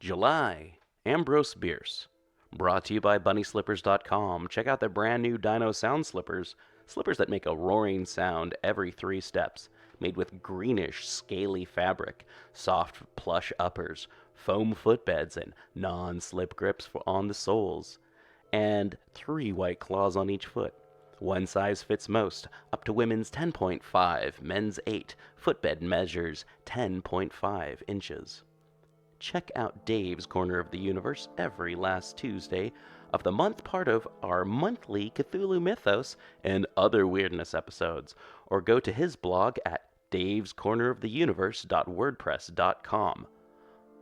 JulyAmbrose Bierce. Brought to you by BunnySlippers.com. Check out their brand new Dino sound slippers. Slippers that make a roaring sound every 3 steps. Made with greenish, scaly fabric, soft plush uppers, foam footbeds, and non-slip grips on the soles. And 3 white claws on each foot. One size fits most, up to women's 10.5, men's 8. Footbed measures 10.5 inches. Check out Dave's Corner of the Universe every last Tuesday of the month, part of our monthly Cthulhu Mythos and other weirdness episodes, or go to his blog at davescorneroftheuniverse.wordpress.com.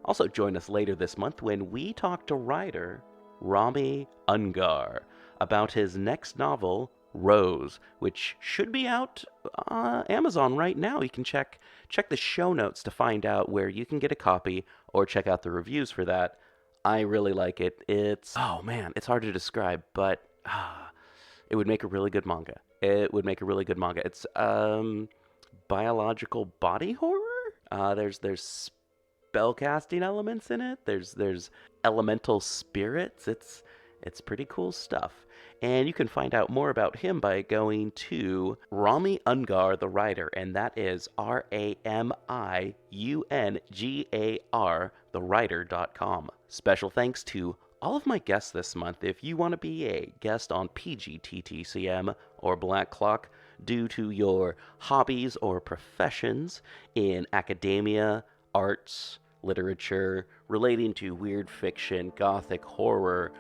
Also join us later this month when we talk to writer Rami Ungar about his next novel, Rose, which should be out on Amazon right now. You can check the show notes to find out where you can get a copy, or check out the reviews for that. I really like it. It's hard to describe, but it would make a really good manga. It's biological body horror. There's spellcasting elements in it. There's elemental spirits. It's pretty cool stuff. And you can find out more about him by going to Rami Ungar, the writer, and that is RAMIUNGAR, thewriter.com. Special thanks to all of my guests this month. If you want to be a guest on PGTTCM or Black Clock due to your hobbies or professions in academia, arts, literature, relating to weird fiction, gothic, horror,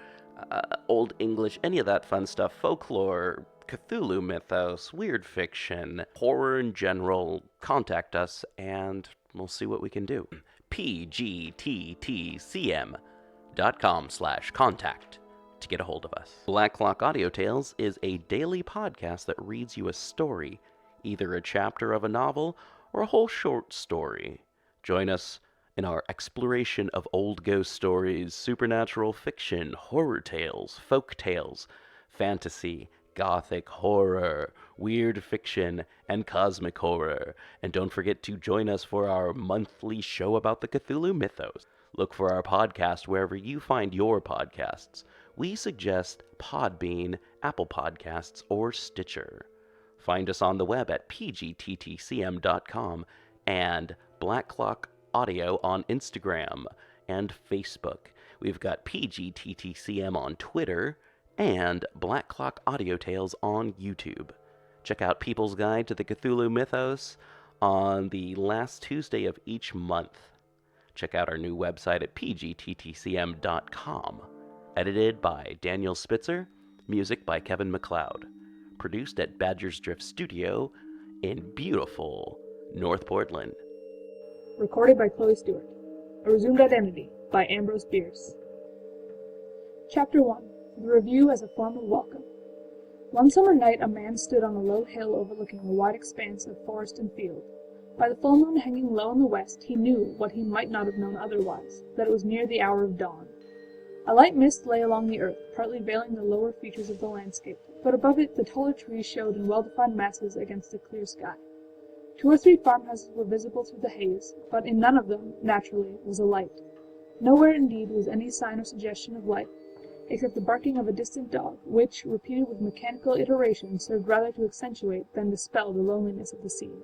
Old English, any of that fun stuff, folklore, Cthulhu Mythos, weird fiction, horror in general, contact us and we'll see what we can do. pgttcm.com/contact to get a hold of us. Black Clock Audio Tales is a daily podcast that reads you a story, either a chapter of a novel or a whole short story. Join us in our exploration of old ghost stories, supernatural fiction, horror tales, folk tales, fantasy, gothic horror, weird fiction, and cosmic horror. And don't forget to join us for our monthly show about the Cthulhu Mythos. Look for our podcast wherever you find your podcasts. We suggest Podbean, Apple Podcasts, or Stitcher. Find us on the web at pgttcm.com and Black Clock Audio on Instagram and Facebook. We've got PGTTCM on Twitter and Black Clock Audio Tales on YouTube. Check out People's Guide to the Cthulhu Mythos on the last Tuesday of each month. Check out our new website at pgttcm.com. Edited by Daniel Spitzer, music by Kevin MacLeod. Produced at Badger's Drift Studio in beautiful North Portland. Recorded by Chloe Stewart. A Resumed Identity by Ambrose Bierce. Chapter 1. The Review as a Form of Welcome. One summer night a man stood on a low hill overlooking a wide expanse of forest and field. By the full moon hanging low in the west, he knew, what he might not have known otherwise, that it was near the hour of dawn. A light mist lay along the earth, partly veiling the lower features of the landscape, but above it the taller trees showed in well-defined masses against a clear sky. 2 or 3 farmhouses were visible through the haze, but in none of them, naturally, was a light. Nowhere, indeed, was any sign or suggestion of life, except the barking of a distant dog, which, repeated with mechanical iteration, served rather to accentuate than dispel the loneliness of the scene.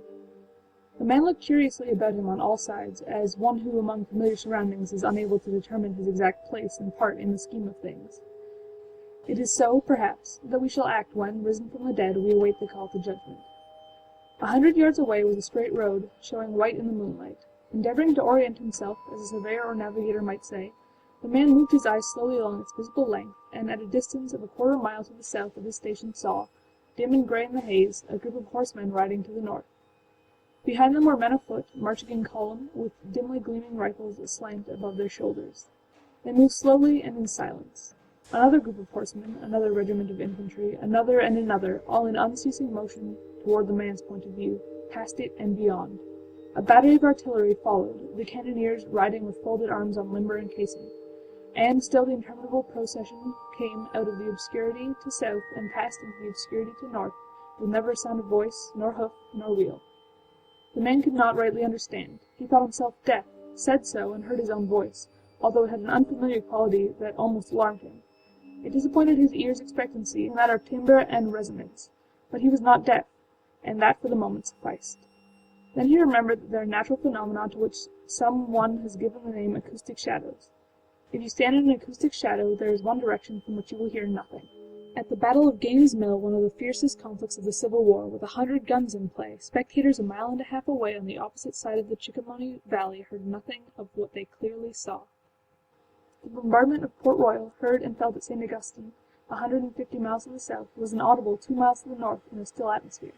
The man looked curiously about him on all sides, as one who among familiar surroundings is unable to determine his exact place and part in the scheme of things. It is so, perhaps, that we shall act when, risen from the dead, we await the call to judgment. 100 yards away was a straight road, showing white in the moonlight. Endeavoring to orient himself, as a surveyor or navigator might say, the man moved his eyes slowly along its visible length, and at a distance of a quarter mile to the south of his station saw, dim and grey in the haze, a group of horsemen riding to the north. Behind them were men afoot, marching in column, with dimly gleaming rifles aslant above their shoulders. They moved slowly and in silence. Another group of horsemen, another regiment of infantry, another and another, all in unceasing motion toward the man's point of view, past it and beyond. A battery of artillery followed, the cannoneers riding with folded arms on limber and casing. And still the interminable procession came out of the obscurity to south and passed into the obscurity to north, with never a sound of voice, nor hoof, nor wheel. The man could not rightly understand. He thought himself deaf, said so, and heard his own voice, although it had an unfamiliar quality that almost alarmed him. It disappointed his ear's expectancy in matter of timbre and resonance, but he was not deaf, and that for the moment sufficed. Then he remembered that there are natural phenomena to which some one has given the name acoustic shadows. If you stand in an acoustic shadow, there is one direction from which you will hear nothing. At the Battle of Gaines' Mill, one of the fiercest conflicts of the Civil War, with 100 guns in play, spectators a mile and a half away on the opposite side of the Chickahominy Valley heard nothing of what they clearly saw. The bombardment of Port Royal, heard and felt at St. Augustine, 150 miles to the south, was inaudible 2 miles to the north in a still atmosphere.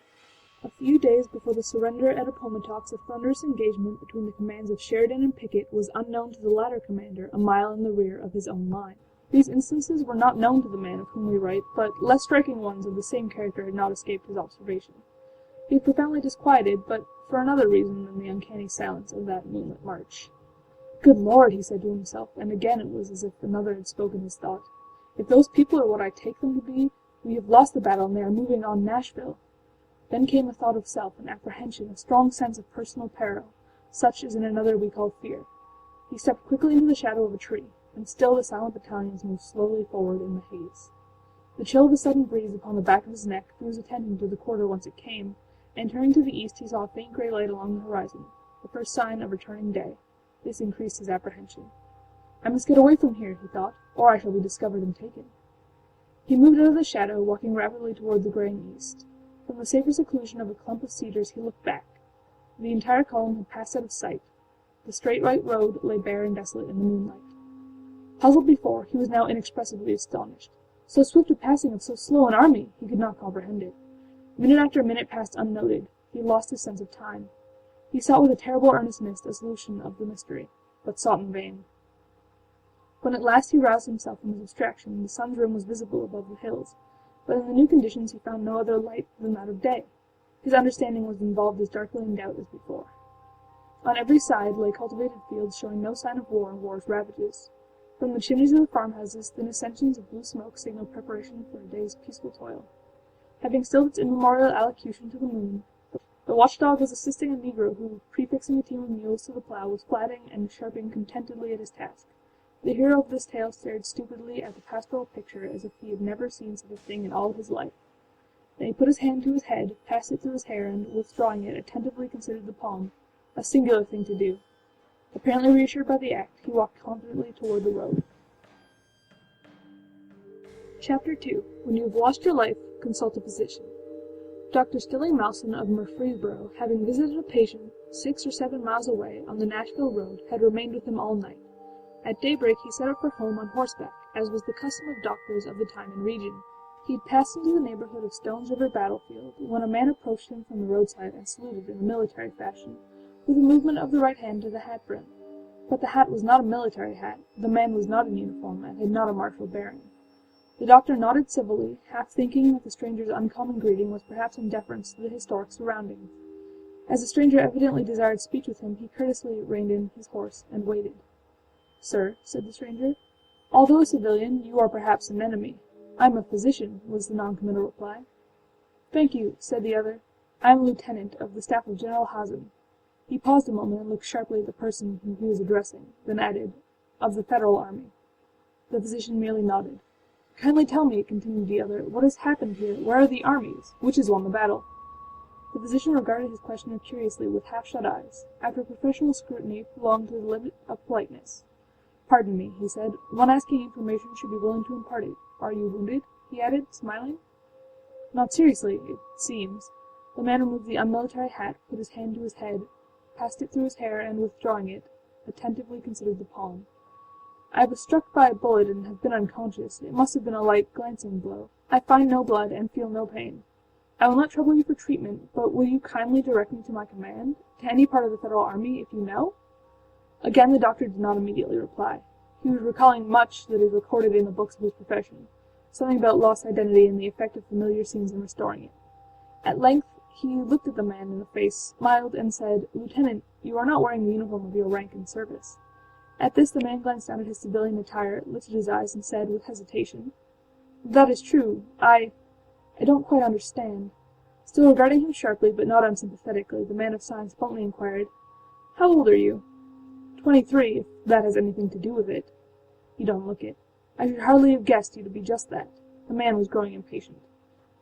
A few days before the surrender at Appomattox, a thunderous engagement between the commands of Sheridan and Pickett was unknown to the latter commander a mile in the rear of his own line. These instances were not known to the man of whom we write, but less striking ones of the same character had not escaped his observation. He was profoundly disquieted, but for another reason than the uncanny silence of that moonlit march. "Good Lord," he said to himself, and again it was as if another had spoken his thought. "If those people are what I take them to be, we have lost the battle and they are moving on Nashville." Then came a thought of self, an apprehension, a strong sense of personal peril, such as in another we call fear. He stepped quickly into the shadow of a tree, and still the silent battalions moved slowly forward in the haze. The chill of a sudden breeze upon the back of his neck drew his attention to the quarter whence it came, and turning to the east he saw a faint grey light along the horizon, the first sign of returning day. This increased his apprehension. "I must get away from here," he thought, "or I shall be discovered and taken." He moved out of the shadow, walking rapidly toward the greying east. From the safer seclusion of a clump of cedars he looked back. The entire column had passed out of sight. The straight white road lay bare and desolate in the moonlight. Puzzled before, he was now inexpressibly astonished. So swift a passing of so slow an army! He could not comprehend it. Minute after minute passed unnoted. He lost his sense of time. He sought with a terrible earnestness a solution of the mystery, but sought in vain. When at last he roused himself from his abstraction, the sun's rim was visible above the hills, but in the new conditions he found no other light than that of day. His understanding was involved as darkly in doubt as before. On every side lay cultivated fields showing no sign of war or war's ravages. From the chimneys of the farmhouses thin ascensions of blue smoke signaled preparation for a day's peaceful toil. Having stilled its immemorial allocution to the moon, the watchdog was assisting a negro who, prefixing a team of mules to the plough, was flatting and sharping contentedly at his task. The hero of this tale stared stupidly at the pastoral picture as if he had never seen such a thing in all his life. Then he put his hand to his head, passed it through his hair, and, withdrawing it, attentively considered the palm, a singular thing to do. Apparently reassured by the act, he walked confidently toward the road. Chapter 2. When you have lost your life, consult a physician. Dr. Stilling Malson of Murfreesboro, having visited a patient 6 or 7 miles away on the Nashville road, had remained with him all night. At daybreak he set out for home on horseback, as was the custom of doctors of the time and region. He had passed into the neighborhood of Stone's River battlefield, when a man approached him from the roadside and saluted in a military fashion, with a movement of the right hand to the hat brim. But the hat was not a military hat, the man was not in uniform, and had not a martial bearing. The doctor nodded civilly, half thinking that the stranger's uncommon greeting was perhaps in deference to the historic surroundings. As the stranger evidently desired speech with him, he courteously reined in his horse and waited. "Sir," said the stranger, "although a civilian, you are perhaps an enemy." "I am a physician," was the non-committal reply. "Thank you," said the other. "I am a lieutenant of the staff of General Hazen." He paused a moment and looked sharply at the person whom he was addressing, then added, "of the Federal army." The physician merely nodded. "Kindly tell me," continued the other, "what has happened here? Where are the armies? Which has won the battle?" The physician regarded his questioner curiously with half-shut eyes. After professional scrutiny prolonged to the limit of politeness. "Pardon me," he said. "One asking information should be willing to impart it. Are you wounded?" he added, smiling. "Not seriously, it seems." The man removed the unmilitary hat, put his hand to his head, passed it through his hair, and, withdrawing it, attentively considered the palm. "I was struck by a bullet and have been unconscious. It must have been a light, glancing blow. I find no blood and feel no pain. I will not trouble you for treatment, but will you kindly direct me to my command, to any part of the Federal army, if you know?" Again the doctor did not immediately reply. He was recalling much that is recorded in the books of his profession, something about lost identity and the effect of familiar scenes in restoring it. At length he looked at the man in the face, smiled, and said, "Lieutenant, you are not wearing the uniform of your rank and service." At this the man glanced down at his civilian attire, lifted his eyes, and said, with hesitation, "That is true. I don't quite understand." Still regarding him sharply, but not unsympathetically, the man of science bluntly inquired, "How old are you?" 23, if that has anything to do with it." "You don't look it. I should hardly have guessed you to be just that." The man was growing impatient.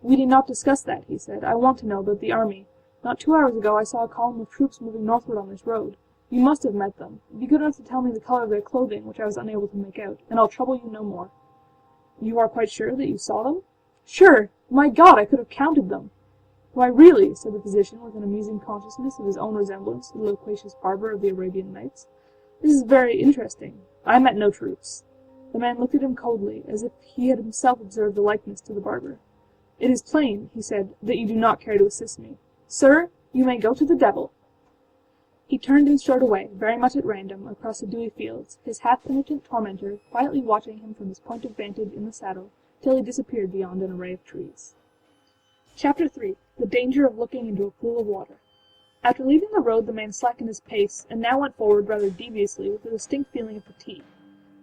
"We need not discuss that," he said. "I want to know about the army. Not 2 hours ago I saw a column of troops moving northward on this road. You must have met them. Be good enough to tell me the color of their clothing, which I was unable to make out, and I'll trouble you no more." "You are quite sure that you saw them?" "Sure! My God, I could have counted them!" "Why, really," said the physician, with an amusing consciousness of his own resemblance to the loquacious barber of the Arabian Nights, "this is very interesting. I met no troops." The man looked at him coldly, as if he had himself observed the likeness to the barber. "It is plain," he said, "that you do not care to assist me. Sir, you may go to the devil." He turned and strode away, very much at random, across the dewy fields, his half-penitent tormentor quietly watching him from his point of vantage in the saddle, till he disappeared beyond an array of trees. Chapter 3. The Danger of Looking into a Pool of Water. After leaving the road the man slackened his pace, and now went forward rather deviously with a distinct feeling of fatigue.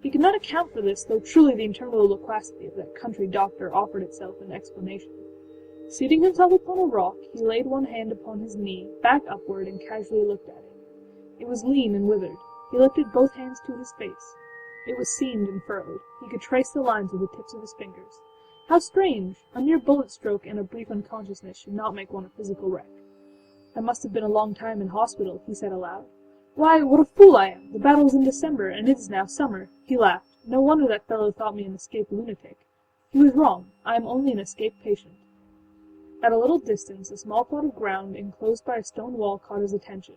He could not account for this, though truly the interminable loquacity of that country doctor offered itself in explanation. Seating himself upon a rock, he laid one hand upon his knee, back upward, and casually looked at it. It was lean and withered. He lifted both hands to his face. It was seamed and furrowed. He could trace the lines with the tips of his fingers. How strange! A mere bullet stroke and a brief unconsciousness should not make one a physical wreck. "I must have been a long time in hospital," he said aloud. "Why, what a fool I am! The battle was in December, and it is now summer." He laughed. "No wonder that fellow thought me an escaped lunatic. He was wrong. I am only an escaped patient." At a little distance a small plot of ground enclosed by a stone wall caught his attention.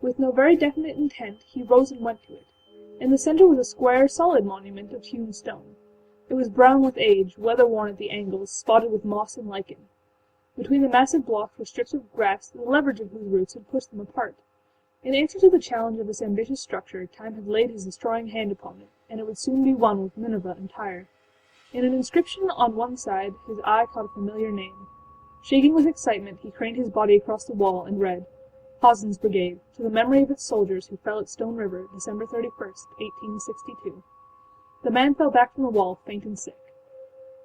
With no very definite intent he rose and went to it. In the center was a square, solid monument of hewn stone. It was brown with age, weather-worn at the angles, spotted with moss and lichen. Between the massive blocks were strips of grass, the leverage of whose roots had pushed them apart. In answer to the challenge of this ambitious structure, Time had laid his destroying hand upon it, and it would soon be one with Nineveh and Tyre. In an inscription on one side his eye caught a familiar name. Shaking with excitement, he craned his body across the wall and read, "Hawson's Brigade, to the memory of its soldiers who fell at Stone River, December 31st, 1862. The man fell back from the wall, faint and sick.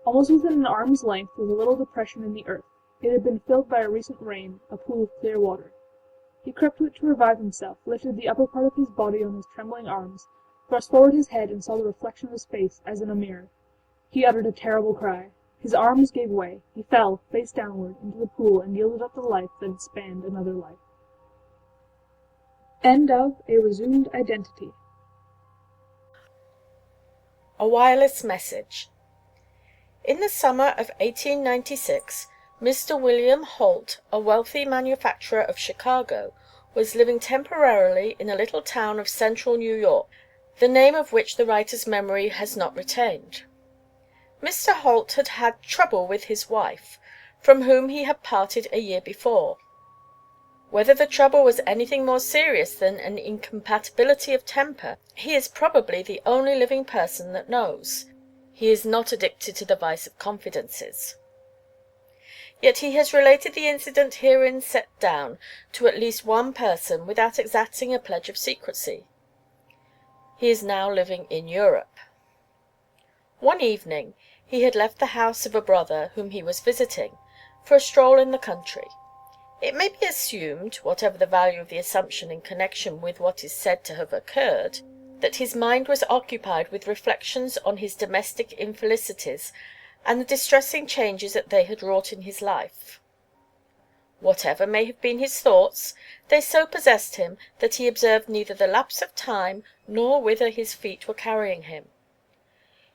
Almost within an arm's length was a little depression in the earth. It had been filled by a recent rain, a pool of clear water. He crept to it to revive himself, lifted the upper part of his body on his trembling arms, thrust forward his head and saw the reflection of his face as in a mirror. He uttered a terrible cry. His arms gave way. He fell, face downward, into the pool and yielded up the life that had spanned another life. End of A Resumed Identity. A wireless message. In the summer of 1896, Mr. William Holt, a wealthy manufacturer of Chicago, was living temporarily in a little town of central New York, the name of which the writer's memory has not retained. Mr. Holt had had trouble with his wife, from whom he had parted a year before. Whether the trouble was anything more serious than an incompatibility of temper, he is probably the only living person that knows. He is not addicted to the vice of confidences. Yet he has related the incident herein set down to at least one person without exacting a pledge of secrecy. He is now living in Europe. One evening he had left the house of a brother whom he was visiting, for a stroll in the country. It may be assumed, whatever the value of the assumption in connection with what is said to have occurred, that his mind was occupied with reflections on his domestic infelicities and the distressing changes that they had wrought in his life. Whatever may have been his thoughts, they so possessed him that he observed neither the lapse of time nor whither his feet were carrying him.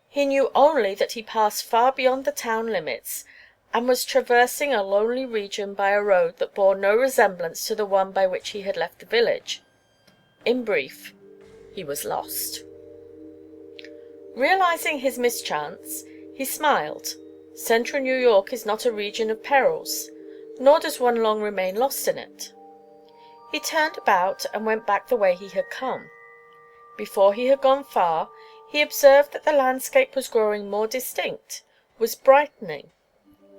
He knew only that he passed far beyond the town limits, and was traversing a lonely region by a road that bore no resemblance to the one by which he had left the village. In brief, he was lost. Realizing his mischance, he smiled. Central New York is not a region of perils, nor does one long remain lost in it. He turned about and went back the way he had come. Before he had gone far, he observed that the landscape was growing more distinct, was brightening.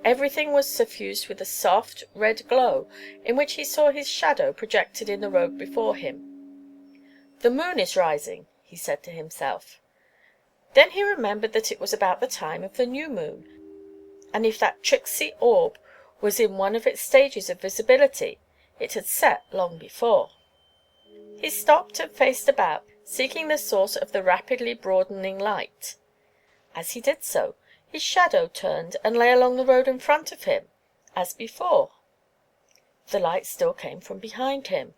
Everything was suffused with a soft, red glow, in which he saw his shadow projected in the road before him. "The moon is rising," he said to himself. Then he remembered that it was about the time of the new moon, and if that tricksy orb was in one of its stages of visibility, it had set long before. He stopped and faced about, seeking the source of the rapidly broadening light. As he did so, his shadow turned and lay along the road in front of him, as before. The light still came from behind him.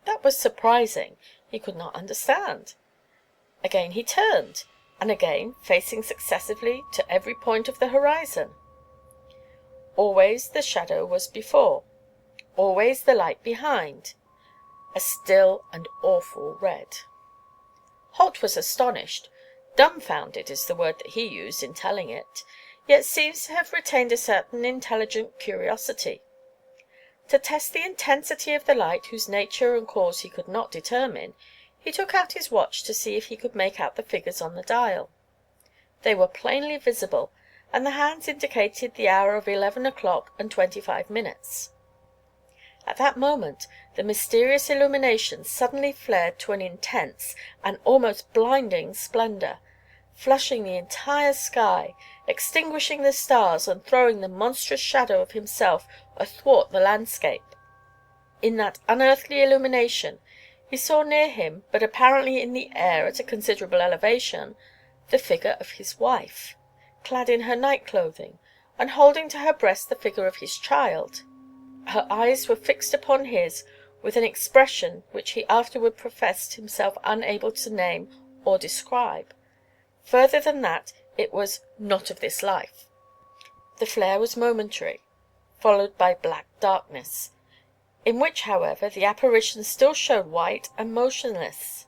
That was surprising. He could not understand. Again he turned, and again, facing successively to every point of the horizon. Always the shadow was before, always the light behind, a still and awful red. Holt was astonished. Dumbfounded is the word that he used in telling it, yet seems to have retained a certain intelligent curiosity. To test the intensity of the light, whose nature and cause he could not determine, he took out his watch to see if he could make out the figures on the dial. They were plainly visible, and the hands indicated the hour of 11 o'clock and 25 minutes. At that moment the mysterious illumination suddenly flared to an intense and almost blinding splendor, flushing the entire sky, extinguishing the stars, and throwing the monstrous shadow of himself athwart the landscape. In that unearthly illumination he saw near him, but apparently in the air at a considerable elevation, the figure of his wife, clad in her night clothing, and holding to her breast the figure of his child. Her eyes were fixed upon his with an expression which he afterward professed himself unable to name or describe. Further than that, it was not of this life. The flare was momentary, followed by black darkness, in which, however, the apparition still showed white and motionless.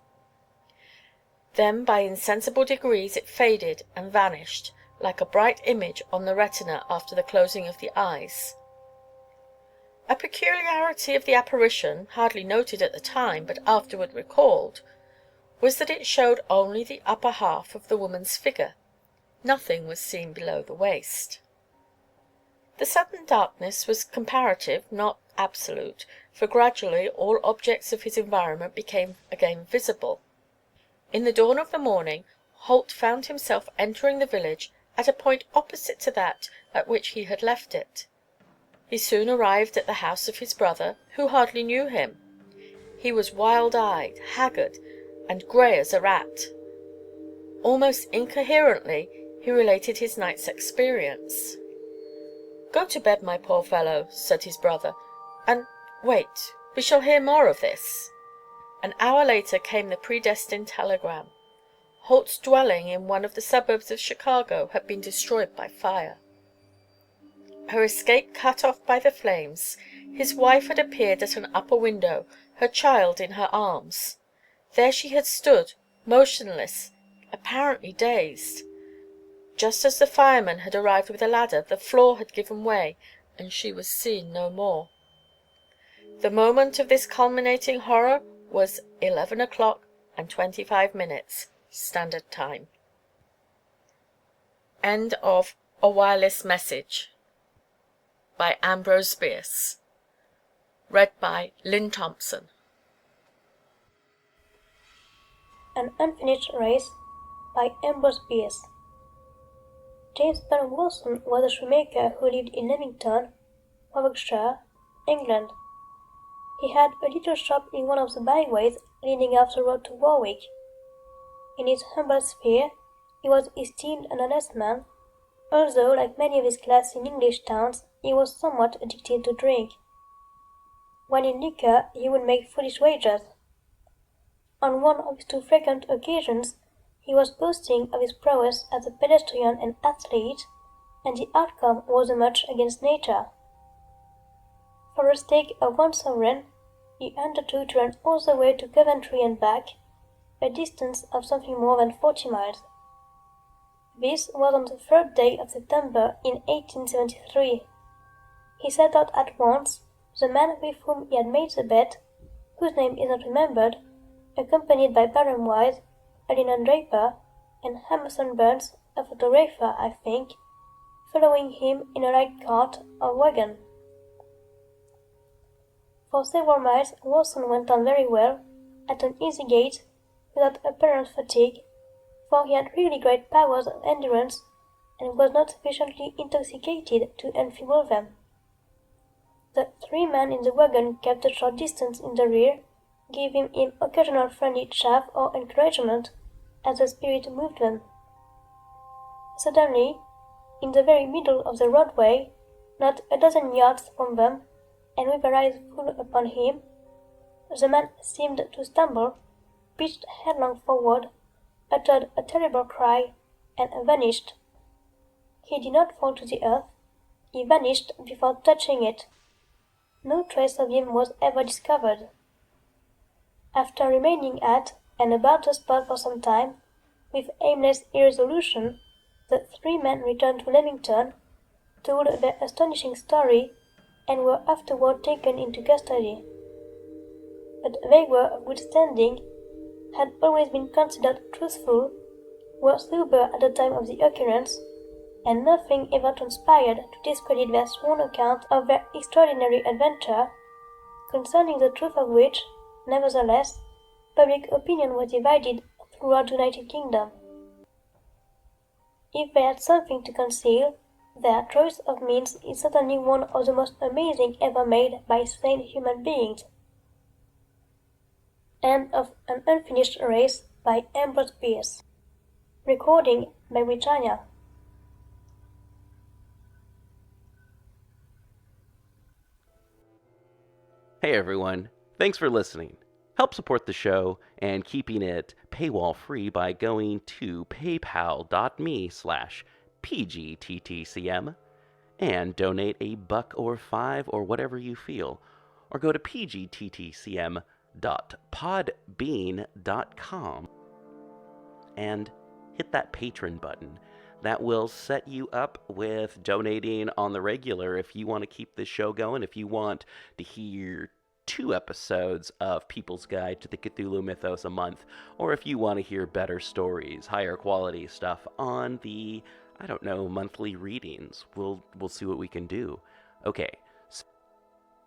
Then by insensible degrees it faded and vanished, like a bright image on the retina after the closing of the eyes. A peculiarity of the apparition, hardly noted at the time but afterward recalled, was that it showed only the upper half of the woman's figure. Nothing was seen below the waist. The sudden darkness was comparative, not absolute, for gradually all objects of his environment became again visible. In the dawn of the morning Holt found himself entering the village at a point opposite to that at which he had left it. He soon arrived at the house of his brother, who hardly knew him. He was wild-eyed, haggard, and grey as a rat. Almost incoherently he related his night's experience. "Go to bed, my poor fellow," said his brother, "and wait, we shall hear more of this." An hour later came the predestined telegram. Holt's dwelling in one of the suburbs of Chicago had been destroyed by fire. Her escape cut off by the flames, his wife had appeared at an upper window, her child in her arms. There she had stood, motionless, apparently dazed. Just as the fireman had arrived with a ladder, the floor had given way, and she was seen no more. The moment of this culminating horror was 11 o'clock and 25 minutes, Standard Time. End of A Wireless Message by Ambrose Bierce. Read by Lynn Thompson. An Unfinished Race by Ambrose Bierce. James Baron Wilson was a shoemaker who lived in Leamington, Warwickshire, England. He had a little shop in one of the byways leading off the road to Warwick. In his humble sphere, he was esteemed an honest man, although, like many of his class in English towns, he was somewhat addicted to drink. When in liquor, he would make foolish wagers. On one of his too frequent occasions, he was boasting of his prowess as a pedestrian and athlete, and the outcome was a match against nature. For a stake of 1 sovereign, he undertook to run all the way to Coventry and back, a distance of something more than 40 miles. This was on the 3rd day of September in 1873. He set out at once, the man with whom he had made the bet, whose name is not remembered, accompanied by Baron Wise, a linen draper, and Emerson Burns, a photographer, I think, following him in a light cart or wagon. For several miles Wilson went on very well, at an easy gait, without apparent fatigue, for he had really great powers of endurance, and was not sufficiently intoxicated to enfeeble them. The 3 men in the wagon kept a short distance in the rear, giving him occasional friendly chaff or encouragement as the spirit moved them. Suddenly, in the very middle of the roadway, not a dozen yards from them, and with their eyes full upon him, the man seemed to stumble, pitched headlong forward, uttered a terrible cry, and vanished. He did not fall to the earth, he vanished before touching it. No trace of him was ever discovered. After remaining at and about the spot for some time, with aimless irresolution, the three men returned to Leamington, told their astonishing story, and were afterward taken into custody. But they were of good standing, had always been considered truthful, were sober at the time of the occurrence, and nothing ever transpired to discredit their sworn account of their extraordinary adventure, concerning the truth of which, nevertheless, public opinion was divided throughout the United Kingdom. If they had something to conceal, their choice of means is certainly one of the most amazing ever made by sane human beings. End of An Unfinished Race by Ambrose Bierce. Recording by Britannia. Hey everyone, thanks for listening. Help support the show and keeping it paywall free by going to paypal.me/pgttcm and donate $1 or $5 or whatever you feel, or go to pgttcm.podbean.com and hit that patron button. That will set you up with donating on the regular if you want to keep this show going, if you want to hear 2 episodes of People's Guide to the Cthulhu Mythos a month, or if you want to hear better stories, higher quality stuff on the, monthly readings. We'll see what we can do. Okay, so,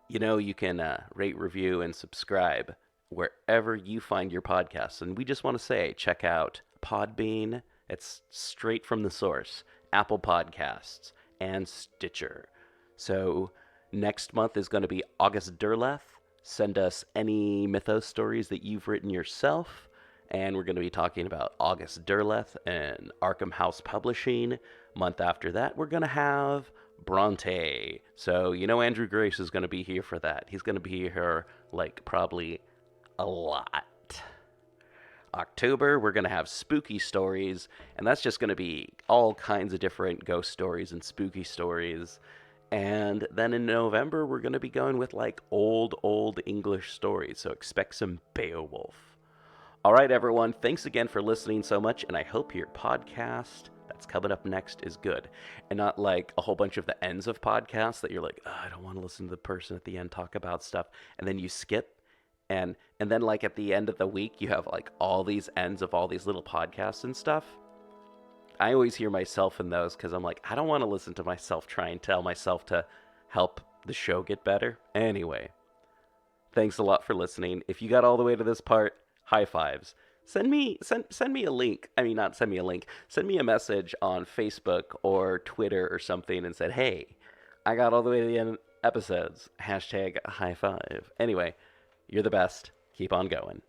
you can rate, review, and subscribe wherever you find your podcasts. And we just want to say, check out Podbean. It's straight from the source, Apple Podcasts, and Stitcher. So next month is going to be August Derleth. Send us any mythos stories that you've written yourself. And we're going to be talking about August Derleth and Arkham House Publishing. Month after that, we're going to have Bronte. So, Andrew Grace is going to be here for that. He's going to be here, probably a lot. October, we're going to have spooky stories, and that's just going to be all kinds of different ghost stories and spooky stories. And then in November, we're going to be going with old English stories, so expect some Beowulf. All right, everyone, thanks again for listening so much, and I hope your podcast that's coming up next is good, and not like a whole bunch of the ends of podcasts that you're like, oh, I don't want to listen to the person at the end talk about stuff, and then you skip. And then at the end of the week, you have all these ends of all these little podcasts and stuff. I always hear myself in those because I'm I don't want to listen to myself try and tell myself to help the show get better. Anyway, thanks a lot for listening. If you got all the way to this part, high fives. Send me a link. Not send me a link. Send me a message on Facebook or Twitter or something and said, hey, I got all the way to the end of episodes. # high five. Anyway. You're the best. Keep on going.